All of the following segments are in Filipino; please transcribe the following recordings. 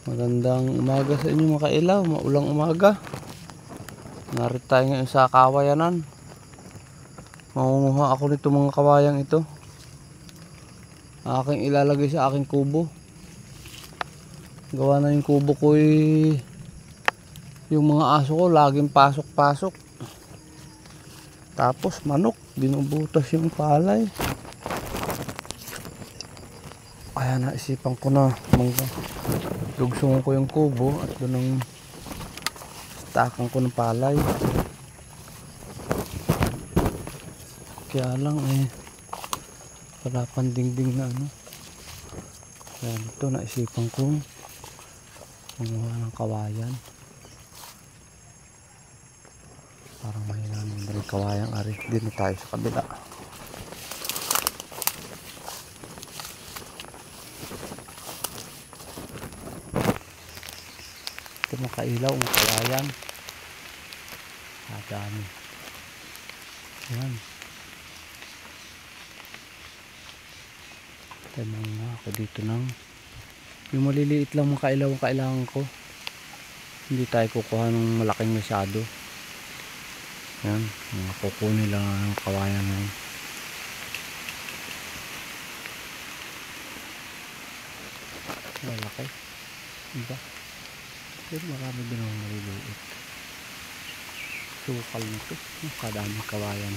Magandang umaga sa inyo mga kailaw, maulang umaga. Narito tayo ngayon sa kawayanan. Mangunguha ako nito mga kawayang ito. Aking ilalagay sa aking kubo. Gawa na yung kubo ko yung mga aso ko laging pasok-pasok. Tapos manok, binubutas yung palay. Kaya naisipan ko na lugsong ko yung kubo at doon ang stakan ko ng palay. Kaya lang wala pang dingding na ano. Kaya ito naisipan ko kumuha ng kawayan. Parang mahina naman rin kawayan. Ari, dito tayo sa kabila. Ito makailaw ang kawayan. Dami. Yan. Ito mga ako dito ng yung maliliit lang mga kailaw ang kailangan ko. Hindi tayo kukuha ng malaking masyado. Yan. Mga kukunin lang ang kawayan na yun. Malaki. Diba? Pero marami din ang maliliit. Sukal nito. Kadami kawayan.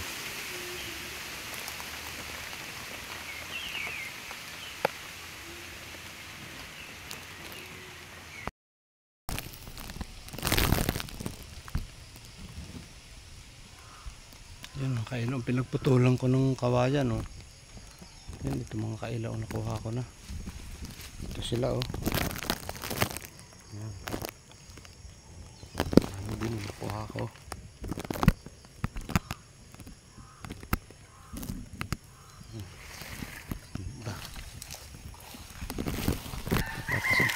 Yan mga kailaw. Pinagputulan ko ng kawayan. Oh. Yan ito mga kailaw. Nakuha ko na. Ito sila oh. Yan. Ano din nakuha ko.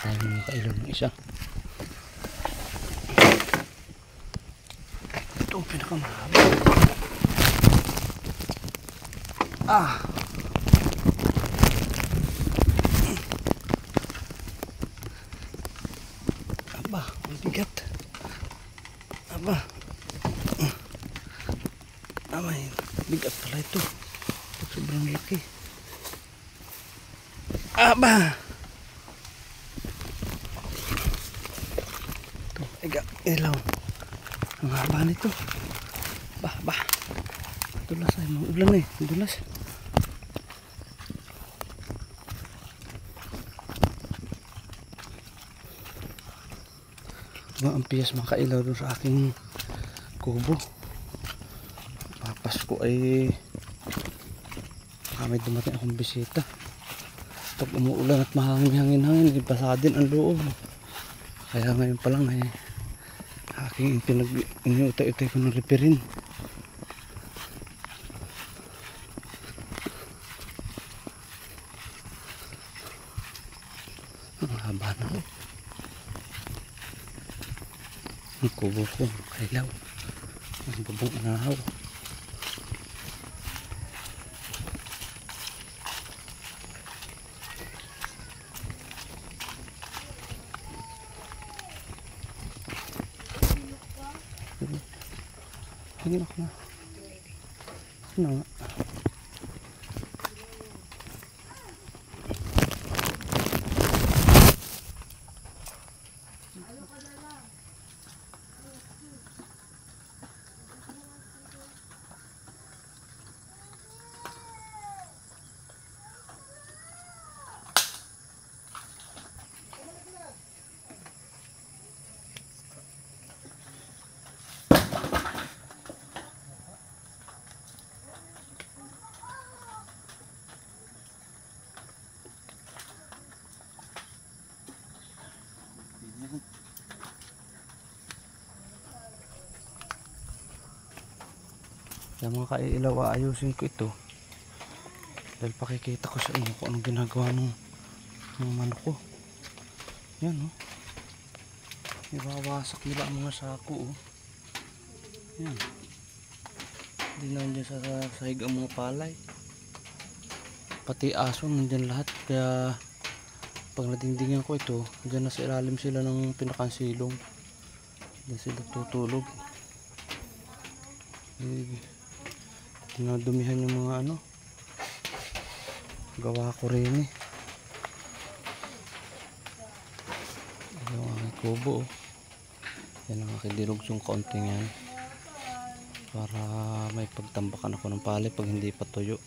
Tayo mga kailaw ng isa. Ito ang pinakamahaba. Aba, ang bigat. Aba. May bigat pala ito. Sobrang laki. Aba. Ilaw ang haba nito. Bah dulas ay maulan dulas. Ang piyas makailaw doon sa aking kubo. Papas ko ay may dumating akong bisita. Pag umuulan at mahangin-hangin ipasa din ang loob. Kaya ngayon pa lang aking iniutay-utay ko ng reperin. Ang haba na ang kubo ko kailaw ang bubong anahaw. Hinak na. Ano nga? Kaya mga kailaw, aayusin ko ito dahil pakikita ko sa inyo kung anong ginagawa ng manok ko. Yan oh. Iwawasak nila ang mga sako oh. Yan. Hindi na dyan sa sahig ang mga palay. Pati aso nandyan lahat. Kaya Pag nadingdingan ko ito, dyan na sa ilalim sila ng pinakansilong. Dyan sila tutulog. Nadumihan yung mga ano. Gawa ko rin eh. Yung aking kubo. Yan ang aking dinugsong kaunting yan. Para may pagtambakan ako ng palay pag hindi pa tuyo.